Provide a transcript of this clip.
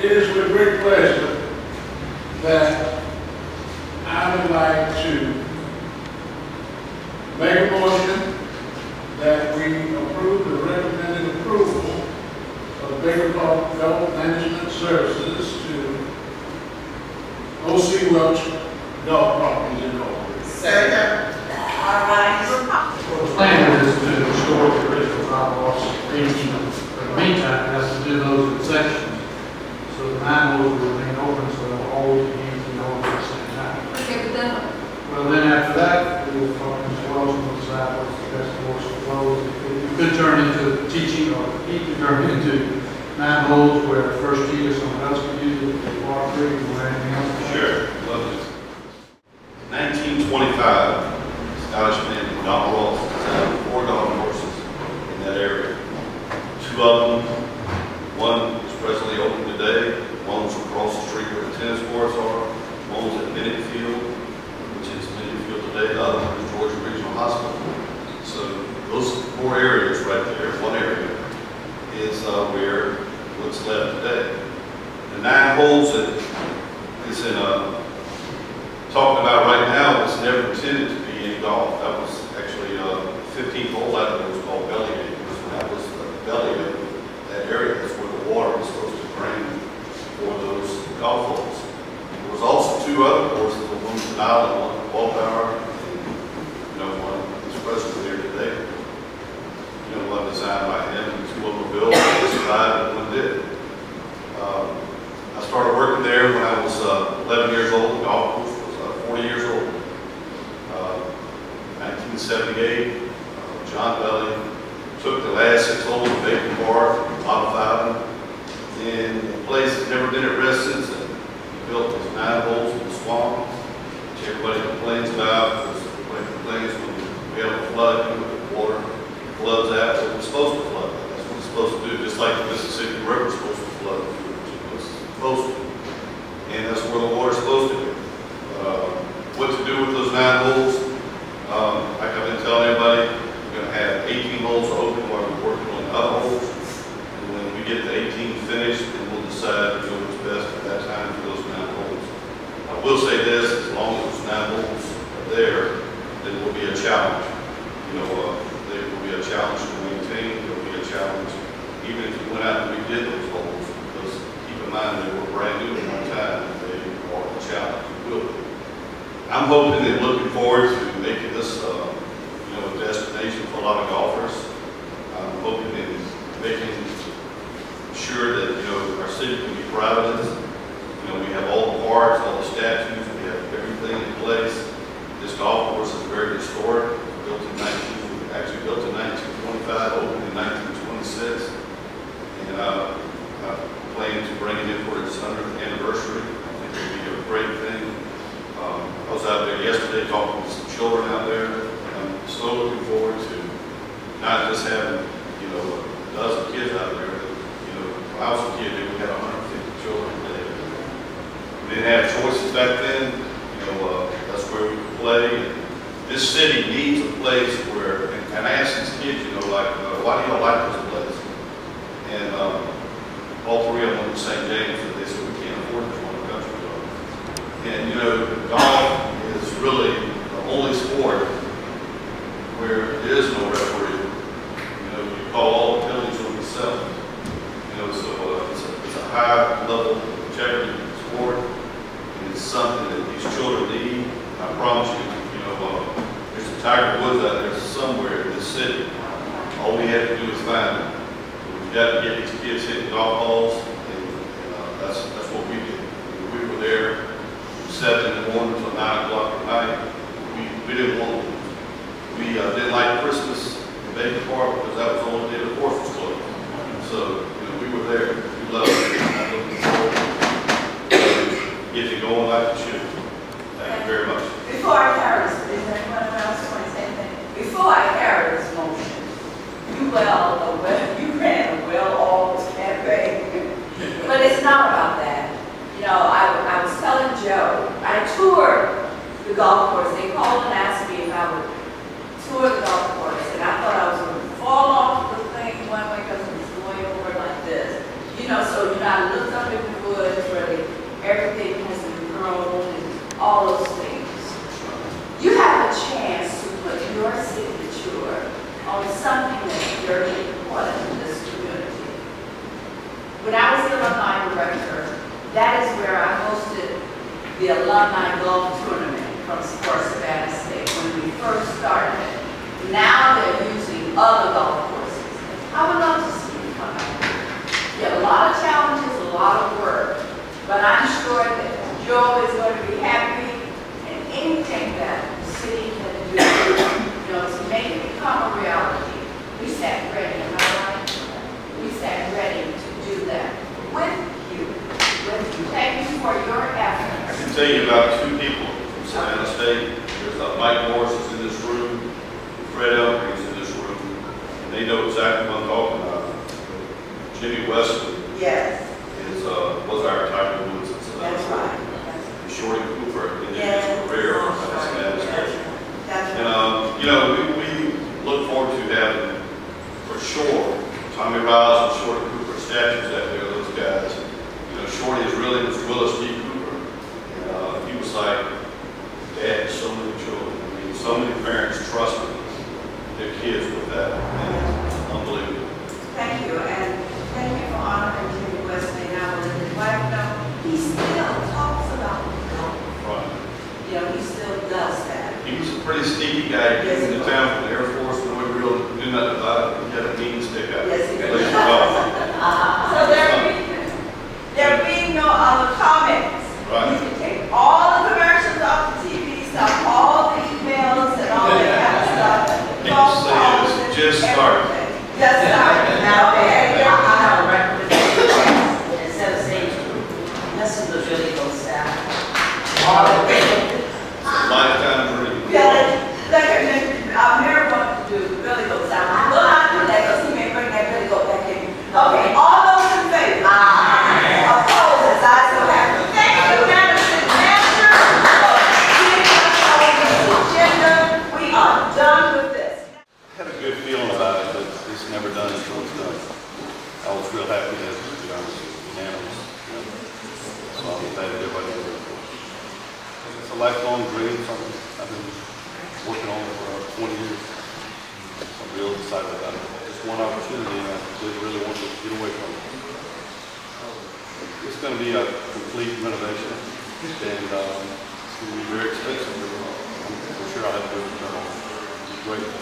It is with great pleasure that I would like to make a motion that we approve the recommended approval of Baker Park Golf Management Services to O.C. Welch Golf Properties Incorporated. Second. All right. Well, the plan is to restore the original drop-offs. In the meantime, it has to do those in sections. So the 9 holes will remain open, so they'll always be 18 holes at the same time. Okay, but then, Well, then after that, we will talk to Mr. Welch and decide what's the best course of flow. It could turn into teaching, or it could turn into 9 holes where the first tee or someone else could use it, par 3, or anything else. Sure, love it. 1925, Scottish man Don Ross designed 4 golf courses in that area. 2 of them, one is presently open today, one was across the street where the tennis courts are, one was at Minute Field, which is Minute Field today, the other one is Georgia Regional Hospital. So those 4 areas right there, one area, is where what's left today. The 9 holes that is in talking about right now was never intended to be in golf. That was actually 15th hole out there was called belly game. That was the belly of that area. That's where the water was supposed to drain for those golf holes. There was also 2 other courses, one was an island, one at Wallflower, and one is present there today. One designed by him, and 2 of them were built, one survived and one did. I started working there when I was 11 years old. The golf course was 40 years old. 1978, John Belly took the last 6 holes of Baker Park, modified them, and the place has never been at rest since then. He built those 9 holes in the swamp, which everybody complains about, because everybody complains when we have a flood, the water floods out, so it's supposed to flood. That's what it's supposed to do, just like the Mississippi River is supposed to flood. It's supposed to. And that's where the water's supposed to be. What to do with those 9 holes? Like I've been telling everybody, we're going to have 18 holes open while we're working on the other holes. And when we get the 18 finished, then we'll decide what's best at that time for those 9 holes. I will say this, as long as those 9 holes are there, then it will be a challenge. There will be a challenge to maintain, there will be a challenge even if we went out and we did those holes, because keep in mind they were brand new at one time, they are a challenge. I'm hoping and looking forward to making this a destination for a lot of golfers. I'm hoping and making sure that our city can be proud of this. We have all the parks, all the statues, we have everything in place. This golf course is very historic. Built in 1925, opened in 1926, and I plan to bring it in for its 100th anniversary. I think it will be a great thing. I was out there yesterday talking to some children out there. I'm so looking forward to not just having, a dozen kids out there. When I was a kid, we had 150 children there. We didn't have choices back then. That's where we could play. This city needs a place where, and I asked these kids, why do y'all like this place? And all 3 of them went to St. James, and they said, we can't afford this one country club. And golf is really the only sport where there is no referee. You call all the penalties on yourself. So it's a high level integrity sport, and it's something that these children need. I promise you, there's a Tiger Woods out there somewhere in this city. All we have to do is find them. We've got to get these kids hitting golf balls, and that's what we did. We were there 7 in the morning until 9 o'clock at night. We didn't want to. We didn't like Christmas in Baker Park because that was the only day the course was closed. So we were there. We loved it. I'm looking forward to get you going like you should. Thank you very much. before I carry this, is there anyone else want to say anything? Before I carry this motion, you ran a well-oiled campaign. But it's not about that. I was telling Joe, I toured the golf course. They called and asked me if I would tour the golf course, and I thought I was going to fall off the thing one way because it was going over like this. So I looked up in the wood on something that's very important to this community. When I was the alumni director, that is where I hosted the alumni golf tournament for Savannah State when we first started it. Now they're using other golf courses. I would love to see you come out. You have a lot of challenges, a lot of work, but I'm sure that Joe is going to be happy, and anything that the city can do, to make it become a reality, we stand ready, am I right? We stand ready to do that with you. Thank you for your efforts. I can tell you about two people from Savannah State. There's Mike Morris is in this room, Fred Elmer is in this room, and they know exactly what I'm talking about. Jimmy Wesley was our type of Woods in Savannah State. Right. And Shorty Cooper in his career in Savannah State. And we look forward to having, for sure, Tommy Riles and Shorty Cooper statues out there, those guys. Shorty is really was Willis D. Cooper. And he was like dad to so many children. I mean, so many parents trusted their kids with that. And it's unbelievable. thank you, and thank you for honoring Jimmy Wesley. Now, with his wife, he still talks about golf. Right. He still does that. He was a pretty sneaky guy. He came into town from the Air Force, and we really knew nothing about it. He had a mean stick out. Yes, he Plays did. golf. So there being no other comments. Right. You can take all the commercials off the TV, stop all the emails and all that kind of stuff. People say it's just started. Just started. Now, okay. I have a recommendation. Instead of saying, listen to really go staff. Lifetime dream. Mayor wants to do Billy Goat sound. We'll not do that because he may bring that Billy Goat back in. Okay, all those in favor? Opposed? As I so happy. Thank you, Madam City Manager, for giving us all this agenda. We are done with this. I had a good feeling about it, but it's never done until it's done. I was real happy that it was unanimous. So I'm glad that everybody did it. It's a lifelong dream, something I've been working on for 20 years. I'm real excited about it. Just one opportunity, and I really want to get away from it. It's going to be a complete renovation, and it's going to be very expensive. I'm for sure I'll have to do it. It's great.